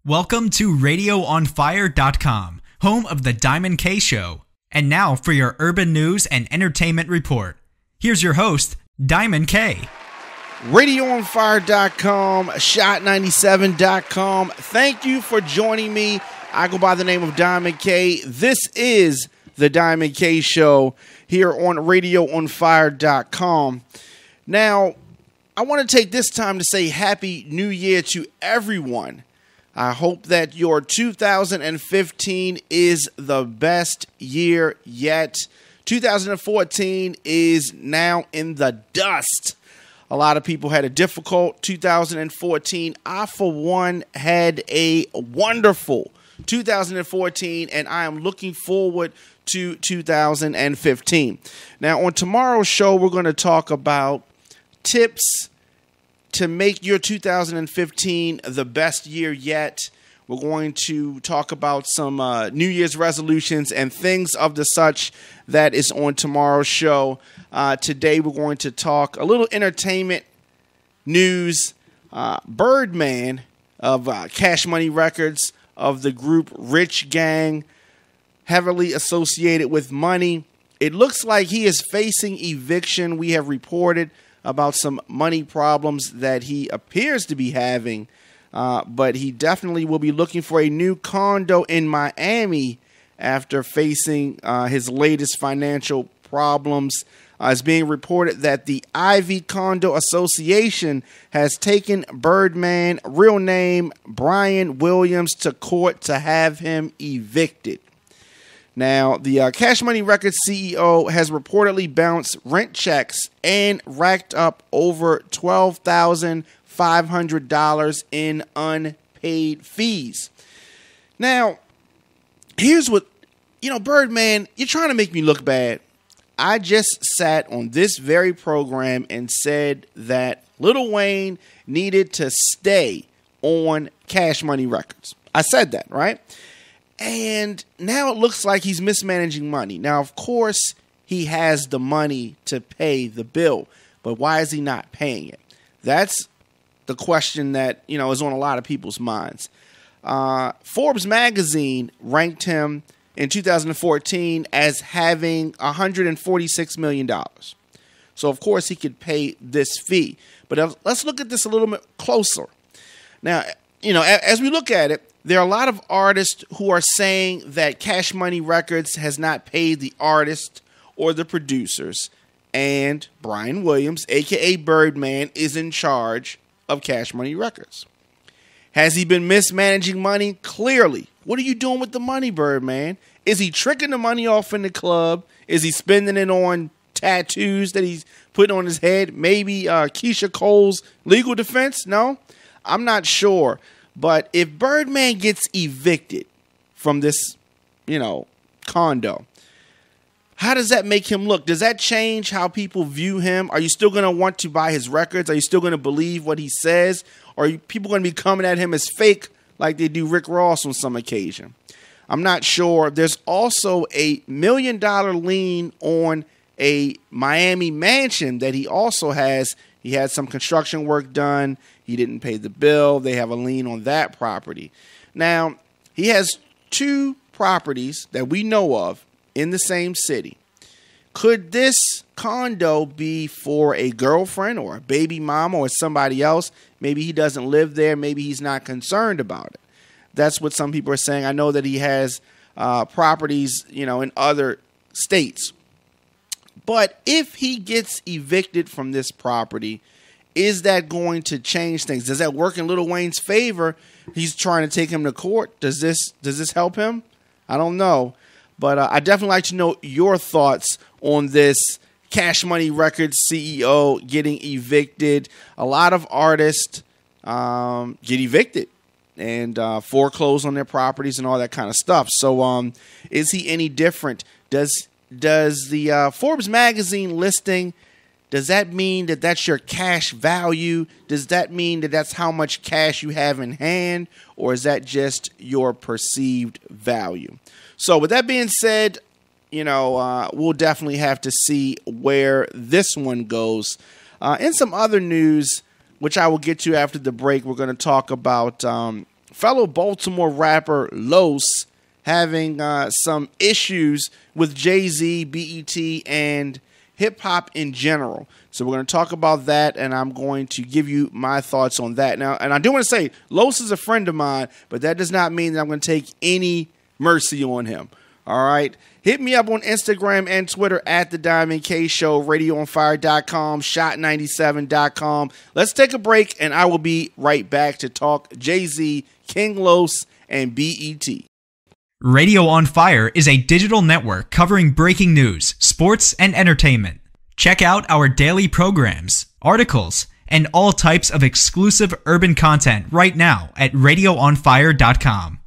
Welcome to RadioOnFire.com, home of the Diamond K Show. And now for your urban news and entertainment report. Here's your host, Diamond K. RadioOnFire.com, Shot97.com. Thank you for joining me. I go by the name of Diamond K. This is the Diamond K Show here on RadioOnFire.com. Now, I want to take this time to say Happy New Year to everyone. I hope that your 2015 is the best year yet. 2014 is now in the dust. A lot of people had a difficult 2014. I, for one, had a wonderful 2014, and I am looking forward to 2015. Now, on tomorrow's show, we're going to talk about tips to make your 2015 the best year yet. We're going to talk about some New Year's resolutions and things of the such that is on tomorrow's show. Today we're going to talk a little entertainment news. Birdman of Cash Money Records of the group Rich Gang, heavily associated with money. It looks like he is facing eviction. We have reported about some money problems that he appears to be having, but he definitely will be looking for a new condo in Miami after facing his latest financial problems. It's being reported that the Ivy Condo Association has taken Birdman, real name Brian Williams, to court to have him evicted. Now, the Cash Money Records CEO has reportedly bounced rent checks and racked up over $12,500 in unpaid fees. Now, here's what, Birdman, you're trying to make me look bad. I just sat on this very program and said that Lil Wayne needed to stay on Cash Money Records. I said that, right? And now it looks like he's mismanaging money. Now, of course, he has the money to pay the bill, but why is he not paying it? That's the question that, is on a lot of people's minds. Forbes magazine ranked him in 2014 as having $146 million. So, of course, he could pay this fee. But let's look at this a little bit closer. Now, as we look at it, there are a lot of artists who are saying that Cash Money Records has not paid the artist or the producers, and Brian Williams, a.k.a. Birdman, is in charge of Cash Money Records. Has he been mismanaging money? Clearly. What are you doing with the money, Birdman? Is he tricking the money off in the club? Is he spending it on tattoos that he's putting on his head? Maybe Keisha Cole's legal defense? No, I'm not sure. But if Birdman gets evicted from this, condo, how does that make him look? Does that change how people view him? Are you still going to want to buy his records? Are you still going to believe what he says? Or are people going to be coming at him as fake like they do Rick Ross on some occasion? I'm not sure. There's also a $1 million lien on a Miami mansion that he also has. He had some construction work done. He didn't pay the bill. They have a lien on that property. Now, he has two properties that we know of in the same city. Could this condo be for a girlfriend or a baby mama or somebody else? Maybe he doesn't live there. Maybe he's not concerned about it. That's what some people are saying. I know that he has properties, in other states. But if he gets evicted from this property, is that going to change things? Does that work in Lil Wayne's favor? He's trying to take him to court. Does this help him? I don't know. But I'd definitely like to know your thoughts on this Cash Money Records CEO getting evicted. A lot of artists get evicted and foreclose on their properties and all that kind of stuff. So is he any different? Does the Forbes magazine listing, does that mean that that's your cash value? Does that mean that that's how much cash you have in hand? Or is that just your perceived value? So with that being said, we'll definitely have to see where this one goes. In some other news, which I will get to after the break, we're going to talk about fellow Baltimore rapper Los having some issues with Jay Z, B.E.T, and hip hop in general. So we're going to talk about that, and I'm going to give you my thoughts on that. Now, and I do want to say, Los is a friend of mine, but that does not mean that I'm going to take any mercy on him. All right? Hit me up on Instagram and Twitter at The Diamond K Show, radioonfire.com, shot97.com. Let's take a break, and I will be right back to talk Jay Z, King Los, and B.E.T. Radio on Fire is a digital network covering breaking news, sports, and entertainment. Check out our daily programs, articles, and all types of exclusive urban content right now at radioonfire.com.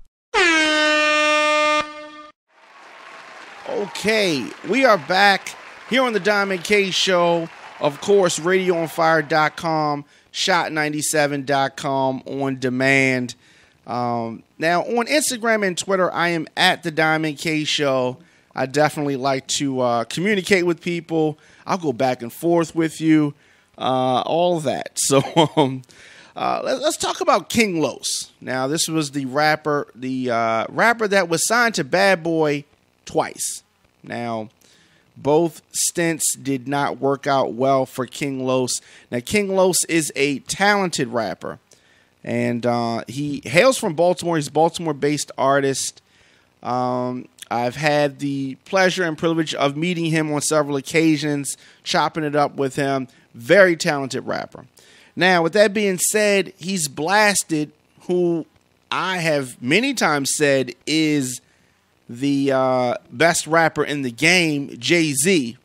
Okay, we are back here on the Diamond K Show. Of course, radioonfire.com, shot97.com on demand. Now, on Instagram and Twitter, I am at the Diamond K Show. I definitely like to communicate with people. I'll go back and forth with you, all that. So let's talk about King Los. Now, this was the rapper that was signed to Bad Boy twice. Now, both stints did not work out well for King Los. Now, King Los is a talented rapper, and he hails from Baltimore. He's a Baltimore-based artist. I've had the pleasure and privilege of meeting him on several occasions, chopping it up with him. Very talented rapper. Now, with that being said, he's blasted who I have many times said is the best rapper in the game, Jay Z.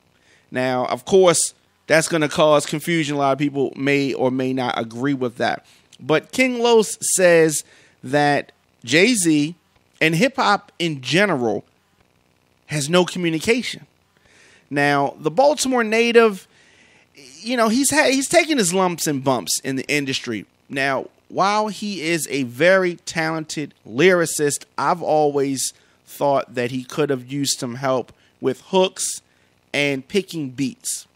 Now, of course, that's going to cause confusion. A lot of people may or may not agree with that. But King Los says that Jay Z and hip hop in general has no communication. Now, the Baltimore native, he's taking his lumps and bumps in the industry. Now, while he is a very talented lyricist, I've always thought that he could have used some help with hooks and picking beats.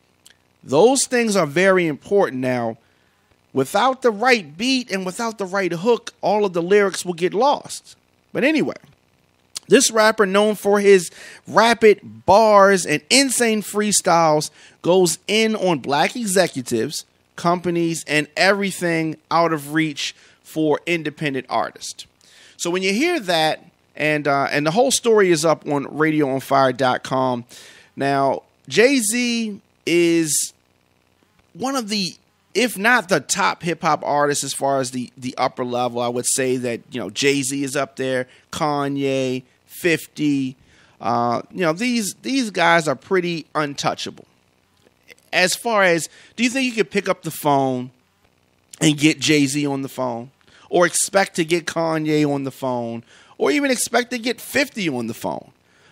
Those things are very important. Now, without the right beat and without the right hook, all of the lyrics will get lost. But anyway, this rapper, known for his rapid bars and insane freestyles, goes in on black executives, companies, and everything out of reach for independent artists. So when you hear that, and the whole story is up on radioonfire.com. Now, Jay Z is one of the, if not the top hip hop artists as far as the upper level. I would say that, Jay Z is up there, Kanye, 50. These guys are pretty untouchable. As far as, do you think you could pick up the phone and get Jay Z on the phone, or expect to get Kanye on the phone, or even expect to get 50 on the phone?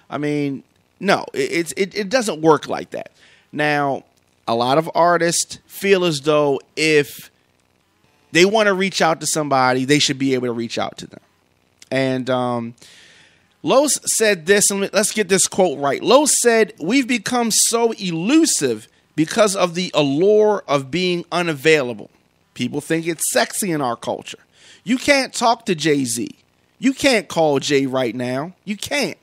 I mean, no, it doesn't work like that. Now, a lot of artists feel as though if they want to reach out to somebody, they should be able to reach out to them. And Los said this, and let's get this quote right. Los said, "We've become so elusive because of the allure of being unavailable. People think it's sexy in our culture. You can't talk to Jay Z. You can't call Jay right now. You can't.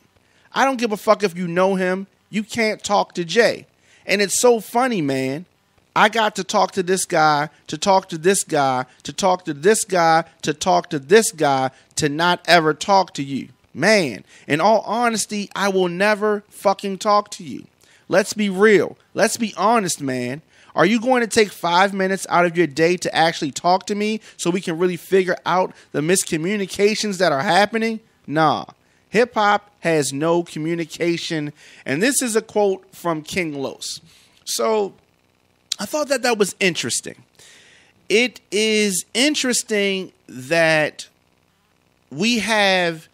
I don't give a fuck if you know him. You can't talk to Jay. And it's so funny, man. I got to talk to this guy, to talk to this guy, to talk to this guy, to talk to this guy, to not ever talk to you. Man, in all honesty, I will never fucking talk to you. Let's be real. Let's be honest, man. Are you going to take 5 minutes out of your day to actually talk to me so we can really figure out the miscommunications that are happening? Nah. Hip hop has no communication. And this is a quote from King Los. So I thought that was interesting. It is interesting that we have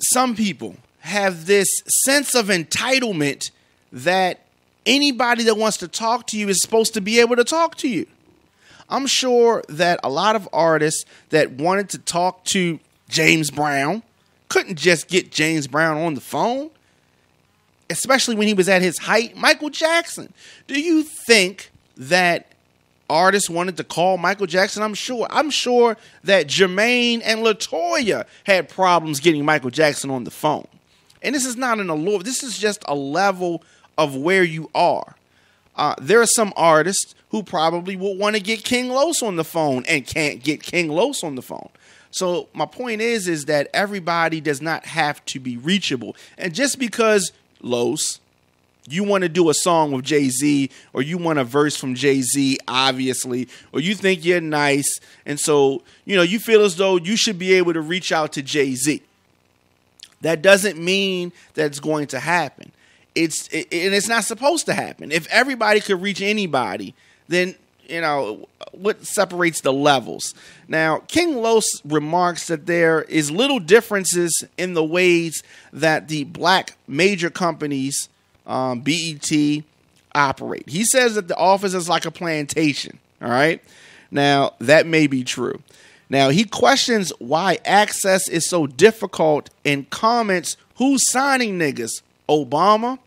some people have this sense of entitlement that anybody that wants to talk to you is supposed to be able to talk to you. I'm sure that a lot of artists that wanted to talk to James Brown couldn't just get James Brown on the phone, especially when he was at his height. Michael Jackson. Do you think that artists wanted to call Michael Jackson. I'm sure that Jermaine and LaToya had problems getting Michael Jackson on the phone. And this is not an allure. This is just a level of where you are. There are some artists who probably will want to get King Los on the phone and can't get King Los on the phone. So my point is that everybody does not have to be reachable. And just because, Los, you want to do a song with Jay Z, or you want a verse from Jay Z, obviously, or you think you're nice, and so, you feel as though you should be able to reach out to Jay Z. That doesn't mean that it's going to happen. It's not supposed to happen. If everybody could reach anybody, then, what separates the levels? Now, King Los remarks that there is little differences in the ways that the black major companies, BET, operate. He says that the office is like a plantation. All right. Now, that may be true. Now, he questions why access is so difficult and comments, who's signing niggas? Obama?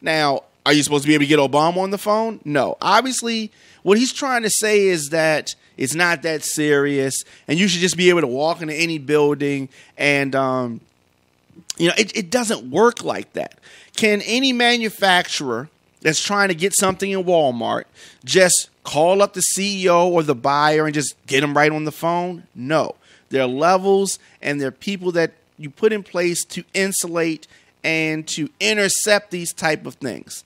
Now, are you supposed to be able to get Obama on the phone? No. Obviously, what he's trying to say is that it's not that serious, and you should just be able to walk into any building, and it doesn't work like that. Can any manufacturer that's trying to get something in Walmart just call up the CEO or the buyer and just get them right on the phone? No. There are levels, and there are people that you put in place to insulate and to intercept these type of things.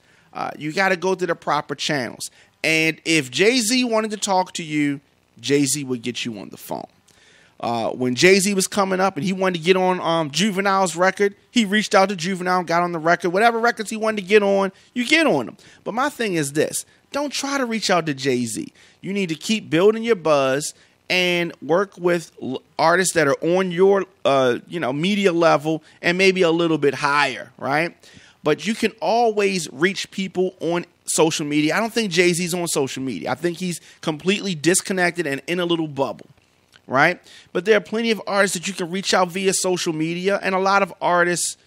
You got to go through the proper channels. And if Jay Z wanted to talk to you, Jay Z would get you on the phone. When Jay Z was coming up and he wanted to get on Juvenile's record, he reached out to Juvenile, got on the record. Whatever records he wanted to get on, you get on them. But my thing is this. Don't try to reach out to Jay Z. You need to keep building your buzz and work with artists that are on your, media level and maybe a little bit higher, right? But you can always reach people on social media. I don't think Jay Z's on social media. I think he's completely disconnected and in a little bubble, right? But there are plenty of artists that you can reach out via social media, and a lot of artists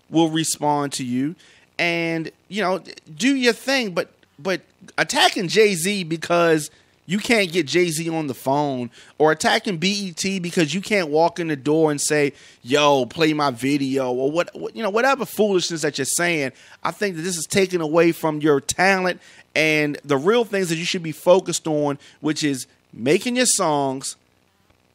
will respond to you. And, do your thing, but attacking Jay Z because you can't get Jay Z on the phone, or attacking BET because you can't walk in the door and say, yo, play my video, or whatever foolishness that you're saying. I think that this is taken away from your talent and the real things that you should be focused on, which is making your songs,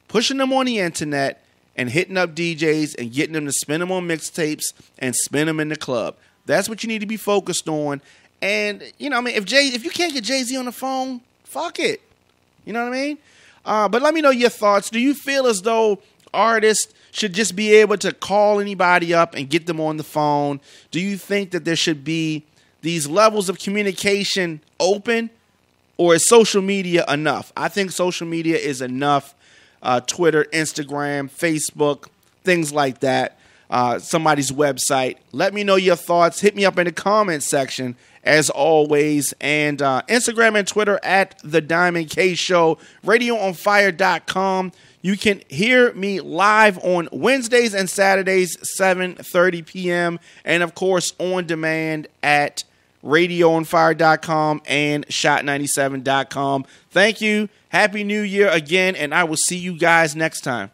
pushing them on the internet, and hitting up DJs and getting them to spin them on mixtapes and spin them in the club. That's what you need to be focused on. And, if you can't get Jay Z on the phone, fuck it. You know what I mean? But let me know your thoughts. Do you feel as though artists should just be able to call anybody up and get them on the phone? Do you think that there should be these levels of communication open, or is social media enough? I think social media is enough. Twitter, Instagram, Facebook, things like that. Somebody's website. Let me know your thoughts. Hit me up in the comments section, as always. And Instagram and Twitter at The Diamond K Show. RadioOnFire.com. You can hear me live on Wednesdays and Saturdays, 7:30 p.m. And, of course, on demand at RadioOnFire.com and Shot97.com. Thank you. Happy New Year again, and I will see you guys next time.